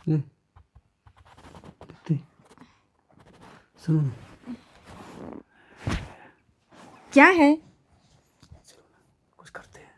ये, देखते, सुनो, क्या है? कुछ करते हैं।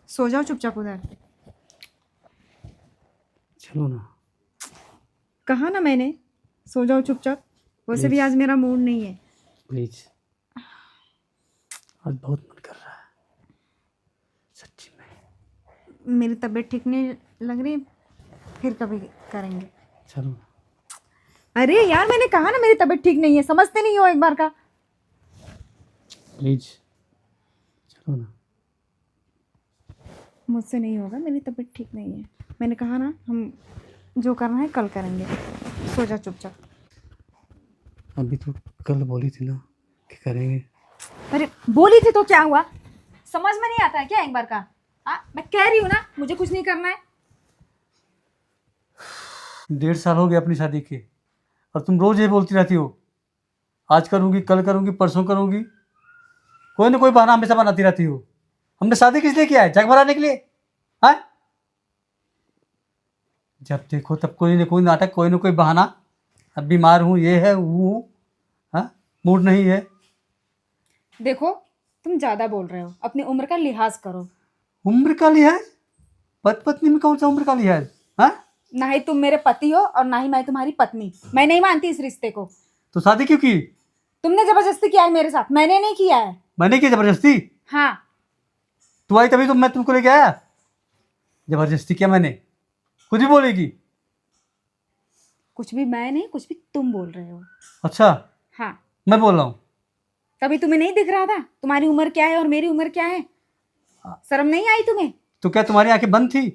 सो जाओ चुपचाप उधर। चलो ना। कहा ना मैंने, सो जाओ चुपचाप। वैसे भी Please. आज मेरा मूड नहीं है। प्लीज, आज बहुत मन कर रहा है सच्ची में। मेरी तबीयत ठीक नहीं लग रही, फिर कभी करेंगे। चलो ना। अरे यार, मैंने कहा ना मेरी तबीयत ठीक नहीं है, समझते नहीं हो एक बार का। प्लीज, चलो ना। मुझसे नहीं होगा, मेरी तबीयत ठीक नहीं है। मैंने कहा ना, हम जो करना है कल करेंगे। सो जा चुपचाप। अभी तो कल बोली थी ना कि करेंगे। अरे बोली थी तो क्या हुआ? समझ में नहीं आता है क्या एक बार का? मैं कह रही हूँ ना, मुझे कुछ नहीं करना है। 1.5 साल हो गए अपनी शादी के, और तुम रोज ये बोलती रहती हो, आज करूँगी, कल करूँगी, परसों करूँगी। कोई ना कोई बहाना हमेशा बनाती रहती हो। हमने शादी किस लिए किया है? जग भराने के लिए? हाँ, जब देखो तब कोई ना कोई नाटक, कोई ना कोई बहाना। अब बीमार हूँ, ये है, वो हूँ, हाँ, मूड नहीं है। देखो, तुम ज्यादा बोल रहे हो, अपनी उम्र का लिहाज करो। उम्र का लिहाज? पत पत्नी में कौन सा उम्र का लिहाज? हाँ, ना ही तुम मेरे पति हो और ना ही मैं तुम्हारी पत्नी। मैं नहीं मानती इस रिश्ते को। तो शादी क्यों की? तुमने जबरदस्ती किया है मेरे साथ, मैंने नहीं किया है। मैंने की जबरदस्ती? हाँ। तू आई तभी तो मैं तुमको लेके आया। जबरदस्ती किया मैंने? कुछ भी बोलेगी? कुछ भी मैं नहीं, कुछ भी तुम बोल रहे हो। अच्छा, हाँ। मैं बोल रहा हूँ। तभी तुम्हें नहीं दिख रहा था तुम्हारी उम्र क्या है और मेरी उम्र क्या है? शर्म नहीं आई तुम्हें? तो क्या तुम्हारी आंखें बंद थी?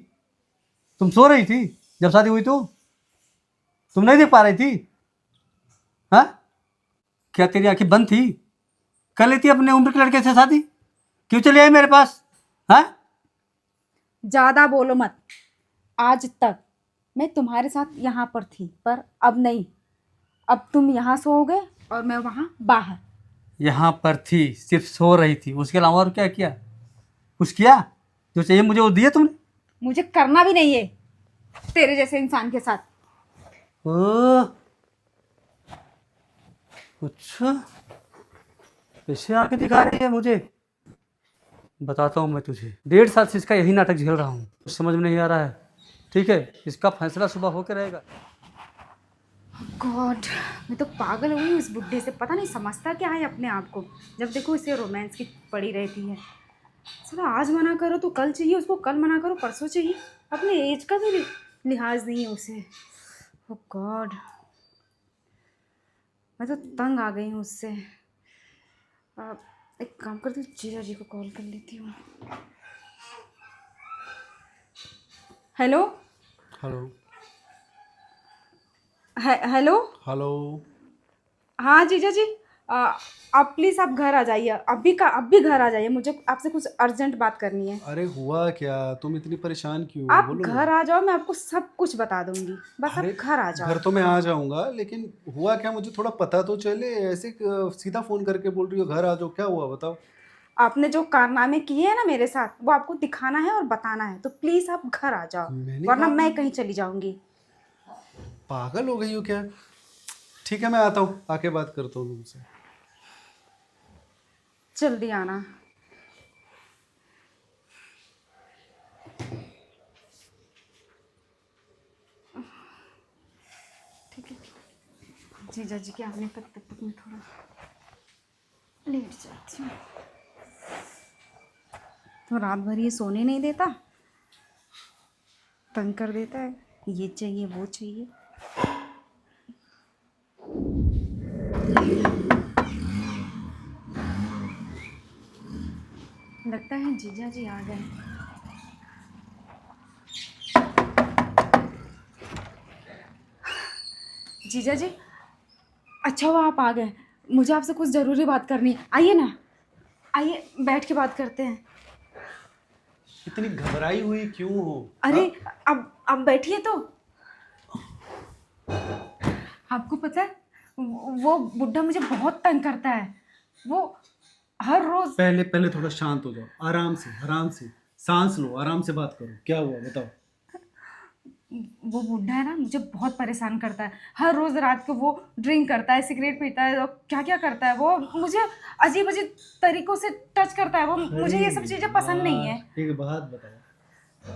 तुम सो रही थी जब शादी हुई? तो तुम नहीं देख पा रही थी? हाँ, क्या तेरी आंखें बंद थी? कर लेती अपने उम्र के लड़के से शादी? क्यों चली आई मेरे पास? हाँ, ज्यादा बोलो मत। आज तक मैं तुम्हारे साथ यहाँ पर थी, पर अब नहीं। अब तुम यहाँ सोओगे और मैं वहाँ बाहर। यहाँ पर थी, सिर्फ सो रही थी, उसके अलावा और क्या किया? कुछ किया? जो चाहिए मुझे वो दिया तुमने? मुझे करना भी नहीं है तेरे जैसे इंसान के साथ। ओह, अच्छा, कैसे आके दिखा रही है मुझे? बताता हूँ मैं तुझे। 1.5 साल से इसका यही नाटक झेल रहा हूँ, कुछ समझ में नहीं आ रहा है। ठीक है, इसका फैसला सुबह होकर रहेगा। गॉड, मैं तो पागल हुई हूँ इस बुड्ढे से। पता नहीं समझता क्या है अपने आप को। जब देखो इसे रोमांस की पड़ी रहती है। चलो, आज मना करो तो कल चाहिए उसको, कल मना करो परसों चाहिए। अपने एज का भी लिहाज नहीं है उसे। ओह गॉड, मैं तो तंग आ गई हूँ उससे। एक काम करती हूँ, जीजा जी को कॉल कर लेती हूँ। हेलो। हेलो। हेलो। हेलो। हाँ जीजा जी, आप प्लीज़ आप घर आ जाइए। अब भी घर आ जाइए, मुझे आपसे कुछ अर्जेंट बात करनी है। अरे हुआ क्या? तुम इतनी परेशान क्यों हो? आप बोलो घर ना। आ जाओ, मैं आपको सब कुछ बता दूंगी। बस अरे आप घर आ जाओ। घर तो मैं आ जाऊंगा, लेकिन हुआ क्या मुझे थोड़ा पता तो चले। ऐसे सीधा फोन करके बोल रही हो घर आ जाओ, क्या हुआ बताओ। आपने जो कारनामे किए हैं ना मेरे साथ, वो आपको दिखाना है और बताना है, तो प्लीज़ आप घर आ जाओ, मैंने वरना मैं कहा कहीं चली जाऊंगी। पागल हो गई हो क्या? ठीक है मैं आता हूँ, आके बात करता हूँ तुमसे। जल्दी आना। ठीक है, जीजा जी के आने तक मैं थोड़ा लेट जाती हूँ। तो रात भर ये सोने नहीं देता, तंग कर देता है, ये चाहिए वो चाहिए। लगता है जीजा जी आ गए। जीजा जी, अच्छा हुआ आप आ गए। मुझे आपसे कुछ ज़रूरी बात करनी है। आइए ना, आइए बैठ के बात करते हैं। इतनी घबराई हुई क्यों हो? अरे, हाँ? अब बैठिए तो। आपको पता है, वो बुड्ढा मुझे बहुत तंग करता है। वो हर रोज। पहले पहले थोड़ा शांत हो जाओ, आराम से आराम से सांस लो, आराम से बात करो, क्या हुआ बताओ। वो बूढ़ा है ना, मुझे बहुत परेशान करता है। हर रोज रात को वो ड्रिंक करता है, सिगरेट पीता है और क्या क्या करता है वो, मुझे अजीब अजीब तरीकों से टच करता है वो। मुझे ये सब चीजें पसंद नहीं है। एक बात बताओ,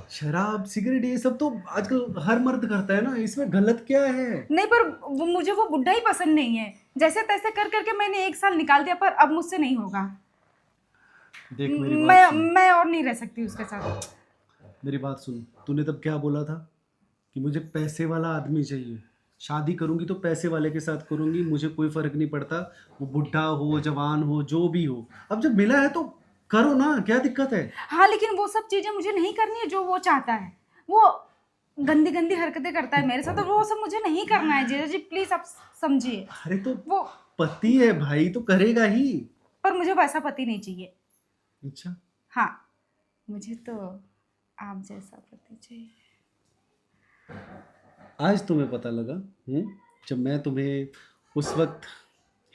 शराब सिगरेट ये सब तो आजकल हर मर्द करता है ना, इसमें गलत क्या है? नहीं, पर मुझे वो बुढ़ा ही पसंद नहीं है। जैसे तैसे कर करके मैंने 1 साल निकाल दिया, पर अब मुझसे नहीं होगा। देख मेरी बात सुन, मैं और नहीं रह सकती उसके साथ। मेरी बात सुन। तूने तब क्या बोला था कि मुझे पैसे वाला आदमी चाहिए, शादी करूंगी तो पैसे वाले के साथ करूंगी, मुझे कोई फर्क नहीं पड़ता वो बुढ़ा हो जवान हो जो भी हो। अब जब मिला है तो करो ना, क्या दिक्कत है? हाँ, लेकिन वो सब चीजें मुझे नहीं करनी है जो वो चाहता है। वो गंदी गंदी हरकतें करता है मेरे साथ, और वो सब मुझे नहीं करना है। जीजा जी प्लीज आप समझिए। अरे तो वो पति है भाई, तो करेगा ही। पर मुझे वैसा पति नहीं चाहिए। अच्छा, हाँ, मुझे तो आप जैसा पति चाहिए। आज तुम्हें पता लगा? जब मैं तुम्हें उस वक्त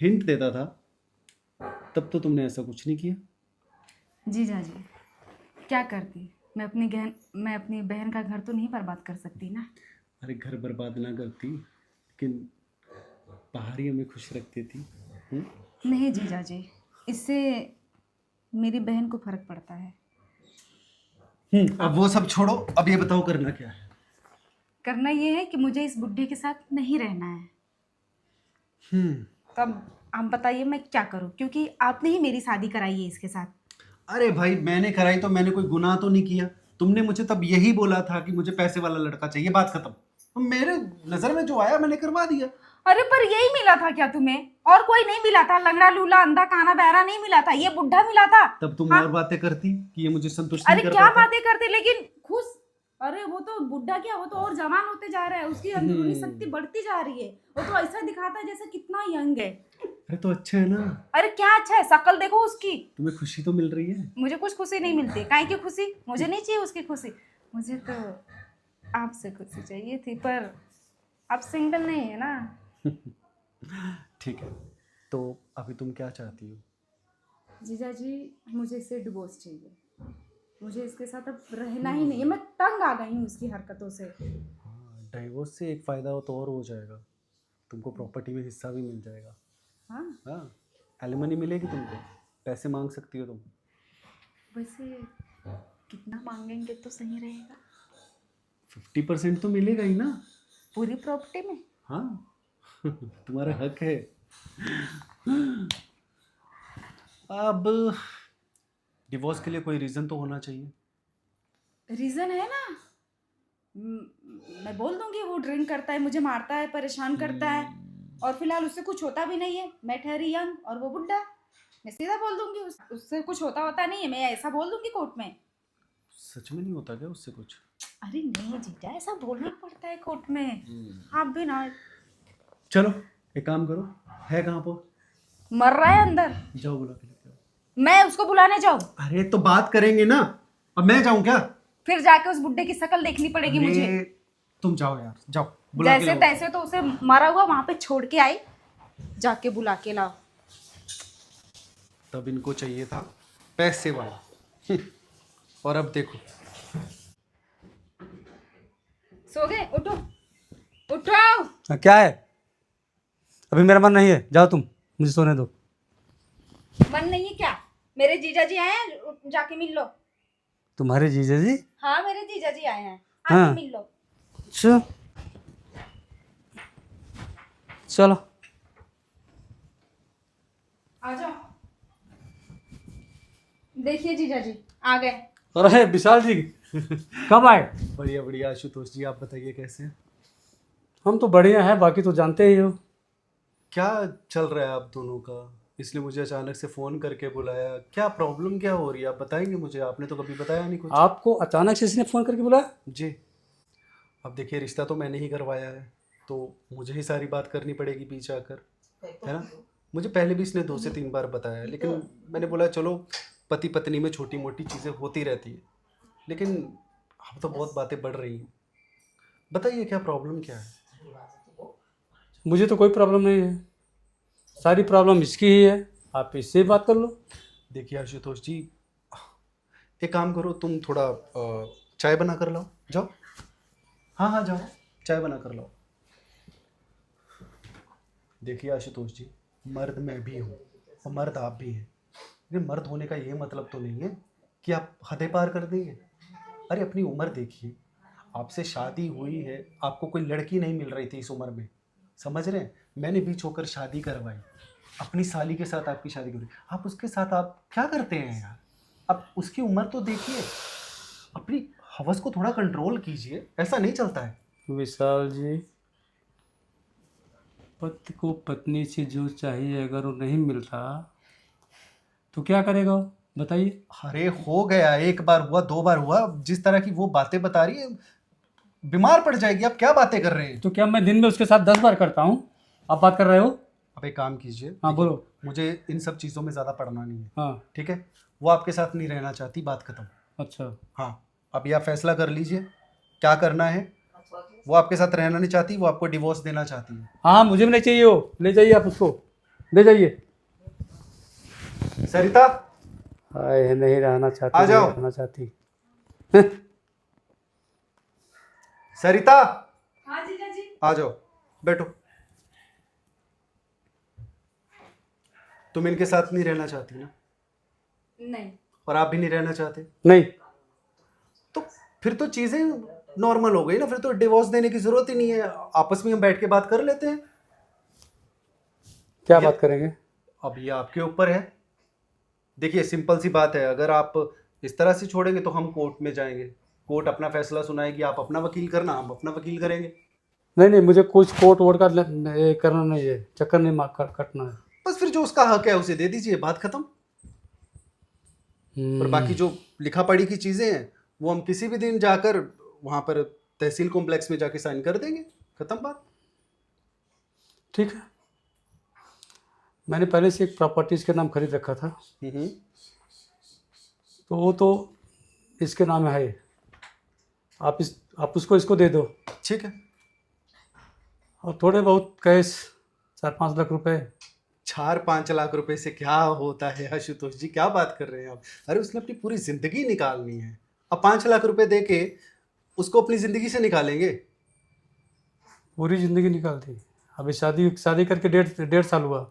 हिंट देता था तब तो तुमने ऐसा कुछ नहीं किया। जीजा जी क्या करती, मैं अपनी बहन का घर तो नहीं बर्बाद कर सकती ना। अरे घर बर्बाद ना करती, लेकिन बाहर ही हमें खुश रखती थी। नहीं जीजा जी, इससे मेरी बहन को फर्क पड़ता है। अब वो सब छोड़ो, अब ये बताओ करना क्या है? करना ये है कि मुझे इस बुढ़े के साथ नहीं रहना है। तब आप बताइए मैं क्या करूं, क्योंकि आपने ही मेरी शादी कराई है इसके साथ। अरे भाई मैंने कराई तो मैंने कोई गुनाह तो नहीं किया। तुमने मुझे तब यही बोला था कि मुझे पैसे वाला लड़का चाहिए, बात खत्म। तो मेरे नजर में जो आया मैंने करवा दिया। अरे पर यही मिला था क्या तुम्हें? और कोई नहीं मिला था? लंगड़ा लूला अंधा काना बहरा नहीं मिला था, ये बुढ़ा मिला था। तब तुम हाँ? और बातें करती कि ये मुझे संतुष्ट अरे नहीं कर क्या पाता। बातें करते, लेकिन खुश। अरे वो तो बुढ़ा क्या, वो तो और जवान होते जा रहा है, उसकी अंदरूनी शक्ति बढ़ती जा रही है। वो तो ऐसा दिखाता है जैसे कितना यंग है। अरे तो अच्छा है ना, अरे क्या अच्छा है, शक्ल देखो उसकी। तुम्हें खुशी तो मिल रही है। मुझे कुछ खुशी नहीं मिलती। काहे की खुशी? मुझे नहीं चाहिए उसकी खुशी। मुझे तो आपसे खुशी चाहिए थी, पर आप सिंगल नहीं है ना। ठीक है, तो अभी तुम क्या चाहती हो? जीजा जी मुझे इससे डिवोर्स चाहिए। मुझे इसके साथ अब रहना ही नहीं है। मैं तंग आ गई हूँ उसकी हरकतों से। हाँ, डाइवोर्स से एक फ़ायदा हो तो और हो जाएगा, तुमको प्रॉपर्टी में हिस्सा भी मिल जाएगा। हाँ, हाँ, एलिमनी मिलेगी तुमको, पैसे मांग सकती हो तुम। वैसे कितना मांगेंगे तो सही रहेगा? 50% तो मिलेगा ही ना। पूरी प्रॉपर्टी में? हाँ तुम्हारा हक है। अब डिवोर्स के लिए कोई रीज़न तो होना चाहिए। रीजन है ना। मैं बोल दूंगी वो ड्रिंक करता है, मुझे मारता है, परेशान करता है, और फिलहाल उससे कुछ होता भी नहीं है। मैं ठहरी यंग और वो बुढ़ा। मैं सीधा बोल दूंगी उससे कुछ होता नहीं है। मैं ऐसा बोल दूंगी कोर्ट में। सच में नहीं होता क्या उससे कुछ? अरे नहीं जीजा, ऐसा बोलना पड़ता है कोर्ट में। आप भी ना। चलो एक काम करो, है कहाँ पर? मर रहा है अंदर। जाओ बुला के लेके आओ। मैं उसको बुलाने जाऊं? अरे तो बात करेंगे ना, अब मैं जाऊं क्या? फिर जाके उस बुड्ढे की शक्ल देखनी पड़ेगी मुझे। अरे, तुम जाओ यार, जाओ बुला के जैसे लाओ। तैसे तो उसे मारा हुआ वहां पे छोड़ के आई, जाके बुला के लाओ। तब इनको चाहिए था पैसे वाला। और अब देखो। सो गए? उठो उठो। हाँ, क्या है? अभी मेरा मन नहीं है, जाओ तुम, मुझे सोने दो। मन नहीं है क्या? मेरे जीजा जी आए हैं, जाके मिल लो। तुम्हारे जीजा जी? हाँ, मेरे जीजा जी आए हैं, हाँ। आके मिल लो। अच्छा, चलो। आ जाओ। देखिए जीजा जी आ गए। अरे विशाल जी कब आए? बढ़िया बढ़िया आशुतोष जी, आप बताइए कैसे हैं? हम तो बढ़िया हैं, बाकी तो जानते ही हो। क्या चल रहा है आप दोनों का? इसलिए मुझे अचानक से फ़ोन करके बुलाया, क्या प्रॉब्लम क्या हो रही है? आप बताएंगे मुझे, आपने तो कभी बताया नहीं कुछ। आपको अचानक से इसने फ़ोन करके बुलाया? जी, अब देखिए रिश्ता तो मैंने ही करवाया है, तो मुझे ही सारी बात करनी पड़ेगी पीछे आकर, है ना? मुझे पहले भी इसने 2 से 3 बार बताया है, लेकिन मैंने बोला चलो पति पत्नी में छोटी मोटी चीज़ें होती रहती है, लेकिन अब तो बहुत बातें बढ़ रही हैं। बताइए क्या प्रॉब्लम क्या है? मुझे तो कोई प्रॉब्लम नहीं है, सारी प्रॉब्लम इसकी ही है, आप इससे ही बात कर लो। देखिए आशुतोष जी, एक काम करो, तुम थोड़ा चाय बना कर लाओ, जाओ। हाँ हाँ जाओ, चाय बना कर लाओ। देखिए आशुतोष जी, मर्द मैं भी हूँ और मर्द आप भी हैं, लेकिन मर्द होने का ये मतलब तो नहीं है कि आप हदें पार कर देंगे। अरे अपनी उम्र देखिए, आपसे शादी हुई है, आपको कोई लड़की नहीं मिल रही थी इस उम्र में, समझ रहे हैं? मैंने बीच होकर शादी करवाई, अपनी साली के साथ आपकी शादी करी, आप उसके साथ आप क्या करते हैं यार? आप उसकी उम्र तो देखिए, अपनी हवस को थोड़ा कंट्रोल कीजिए, ऐसा नहीं चलता है। विशाल जी, पति को पत्नी से जो चाहिए अगर वो नहीं मिलता तो क्या करेगा वो, बताइए। अरे हो गया, एक बार हुआ, दो बार हुआ, जिस तरह की वो बातें बता रही है बीमार पड़ जाएगी। आप क्या बातें कर रहे हैं? तो क्या मैं दिन में उसके साथ 10 बार करता हूँ? आप बात कर रहे हो? आप एक काम कीजिए। हाँ देखिए, बोलो। मुझे इन सब चीज़ों में ज़्यादा पढ़ना नहीं है, हाँ ठीक है? वो आपके साथ नहीं रहना चाहती, बात खत्म। अच्छा। हाँ, अभी आप फैसला कर लीजिए क्या करना है। वो आपके साथ रहना नहीं चाहती, वो आपको डिवोर्स देना चाहती है। हाँ मुझे भी नहीं चाहिए वो, ले जाइए आप उसको, ले जाइए। सरिता हाय, नहीं रहना चाहती, आ जाओ। नहीं रहना चाहती। सरिता हाँ जीजा जी। आ जाओ, बैठो। तुम इनके साथ नहीं रहना चाहती ना, नहीं। और आप भी नहीं रहना चाहते, नहीं। तो फिर तो चीजें नॉर्मल हो गई ना, फिर तो डिवोर्स देने की जरूरत ही नहीं है, आपस में हम बैठ के बात कर लेते हैं। क्या ये- बात करेंगे? अब ये आपके ऊपर है। देखिए सिंपल सी बात है, अगर आप इस तरह से छोड़ेंगे तो हम कोर्ट में जाएंगे, कोर्ट अपना फैसला सुनाएगी, आप अपना वकील करना, हम अपना वकील करेंगे। नहीं नहीं, मुझे कुछ कोट वोट का ये करना नहीं है, चक्कर नहीं कटना है। बस फिर जो उसका हक है उसे दे दीजिए, बात खत्म। और बाकी जो लिखा पढ़ी की चीजें हैं वो हम किसी भी दिन जाकर वहां पर तहसील कॉम्प्लेक्स में जाके साइन कर देंगे, खत्म बात। ठीक है। मैंने पहले से एक प्रॉपर्टीज के नाम खरीद रखा था, हम्म। तो वो तो इसके नाम है। आप उसको इसको दे दो, ठीक है। और थोड़े बहुत कैश 4-5 लाख रुपए। 4-5 लाख रुपए से क्या होता है आशुतोष जी, क्या बात कर रहे हैं आप? अरे उसने अपनी पूरी जिंदगी निकालनी है, अब 5 लाख रुपए दे के उसको अपनी जिंदगी से निकालेंगे? पूरी जिंदगी निकाल दी। अभी शादी शादी करके 1.5 साल हुआ,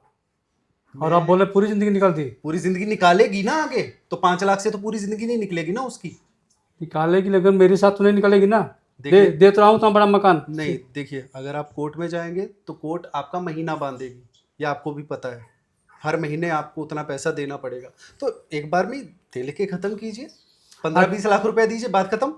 और आप बोले पूरी जिंदगी निकाल दी। पूरी जिंदगी निकालेगी ना आगे, तो 5 लाख से तो पूरी जिंदगी नहीं निकलेगी ना उसकी। निकालेगी, लेकिन मेरे साथ तो नहीं निकालेगी ना। देखिए- दे तो रहा हूँ तो बड़ा मकान। नहीं देखिए, अगर आप कोर्ट में जाएंगे तो कोर्ट आपका महीना बांधेगी, ये आपको भी पता है, हर महीने आपको उतना पैसा देना पड़ेगा। तो एक बार में दे के खत्म कीजिए, 15-20 लाख रुपए दीजिए, बात खत्म।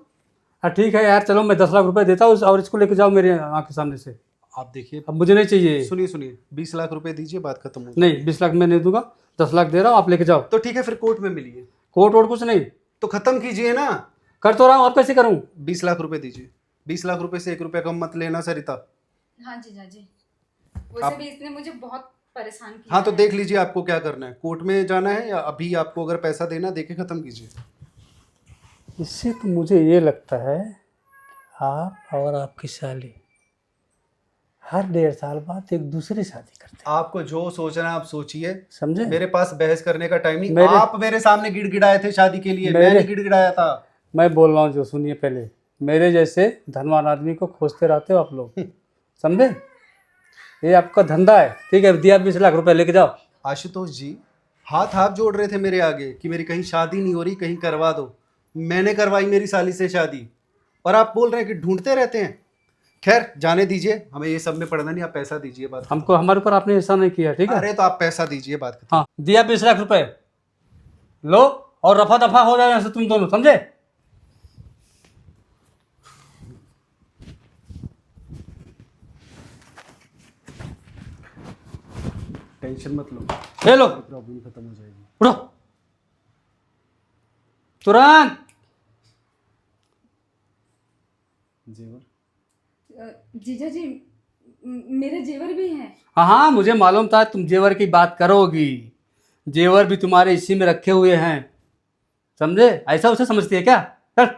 हाँ ठीक है यार, चलो मैं 10 लाख रुपए देता हूँ और इसको लेके जाओ मेरे आँख के सामने से। आप देखिए, अब मुझे नहीं चाहिए। सुनिए सुनिए, 20 लाख रुपए दीजिए, बात खत्म हो। नहीं, 20 लाख मैं नहीं दूंगा, 10 लाख दे रहा हूँ, आप लेके जाओ। तो ठीक है, फिर कोर्ट में मिलिए। कोर्ट वोट कुछ नहीं, तो खत्म कीजिए ना। कर तो रहा हूँ, अब कैसे करूँ? 20 लाख रुपए दीजिए, 20 लाख रुपए से 1 रुपया कम मत लेना सरिता। हाँ जीजा जी, वैसे भी इसने मुझे बहुत परेशान किया हाँ तो है। देख लीजिए आपको क्या करना है, कोर्ट में जाना है या अभी आपको अगर पैसा देना दे के खत्म कीजिए। इससे तो मुझे ये लगता है आप और आपकी साली हर 1.5 साल बाद एक दूसरे शादी करते हैं। आपको जो सोचना है आप सोचिए, समझे? मेरे पास बहस करने का टाइम नहीं। मेरे- आप मेरे सामने गिड़गिड़ाए थे शादी के लिए, मेरे- मैंने गिड़गिड़ाया था। मैं बोल रहा हूँ जो, सुनिए पहले, मेरे जैसे धनवान आदमी को खोजते रहते हो आप लोग, समझे? ये आपका धंधा है। ठीक है, दिया 20 लाख रुपए, लेके जाओ। आशुतोष जी हाथ हाथ जोड़ रहे थे मेरे आगे कि मेरी कहीं शादी नहीं हो रही, कहीं करवा दो। मैंने करवाई मेरी साली से शादी, और आप बोल रहे हैं कि ढूंढते रहते हैं। खैर जाने दीजिए, हमें ये सब में पड़ना नहीं, आप पैसा दीजिए, बात खत्म। हमको, हमारे ऊपर आपने ऐसा नहीं किया, ठीक है? अरे तो आप पैसा दीजिए, बात खत्म। हाँ, दिया 20 लाख रुपए, लो, और रफा दफा हो जाए यहाँ से तुम दोनों, समझे? टेंशन मत लो, ले लो, प्रॉब्लम खत्म हो जाएगी। उठो तुरंत। जेवर जीजा जी, मेरे जेवर भी हैं। हाँ हाँ, मुझे मालूम था तुम जेवर की बात करोगी। जेवर भी तुम्हारे इसी में रखे हुए हैं, समझे? ऐसा उसे समझती है क्या? चल।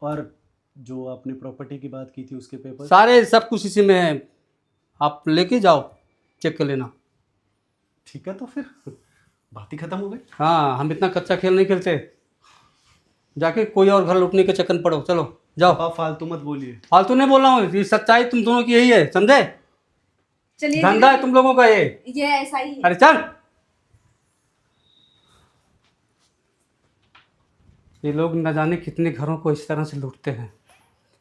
और जो आपने प्रॉपर्टी की बात की थी उसके पेपर सारे सब कुछ इसी में है, आप लेके जाओ, चेक कर लेना। ठीक है, तो फिर बात ही खत्म हो गई। हाँ, हम इतना कच्चा खेल नहीं खेलते, जाके कोई और घर लूटने के चक्कर में पड़ो। चलो जाओ। आप फालतू मत बोलिए। फालतू नहीं बोल रहा हूँ, ये सच्चाई तुम दोनों की यही है, समझे? चलिए धंधा है तुम लोगों का ये। ये ऐसा ही है। अरे चल। ये लोग न जाने कितने घरों को इस तरह से लूटते हैं।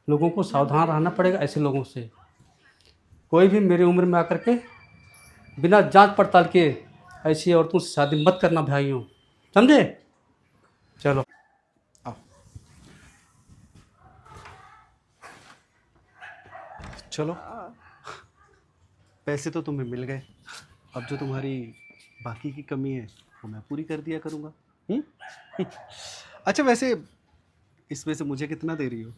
लोगों को सावधान रहना पड़ेगा ऐसे लोगों से। कोई भी मेरी उम्र में आकर के बिना जांच पड़ताल के ऐसी औरतों से शादी मत करना भाइयों, समझे? चलो। आओ। चलो, पैसे तो तुम्हें मिल गए, अब जो तुम्हारी बाकी की कमी है वो मैं पूरी कर दिया करूँगा। अच्छा वैसे इसमें से मुझे कितना दे रही हो?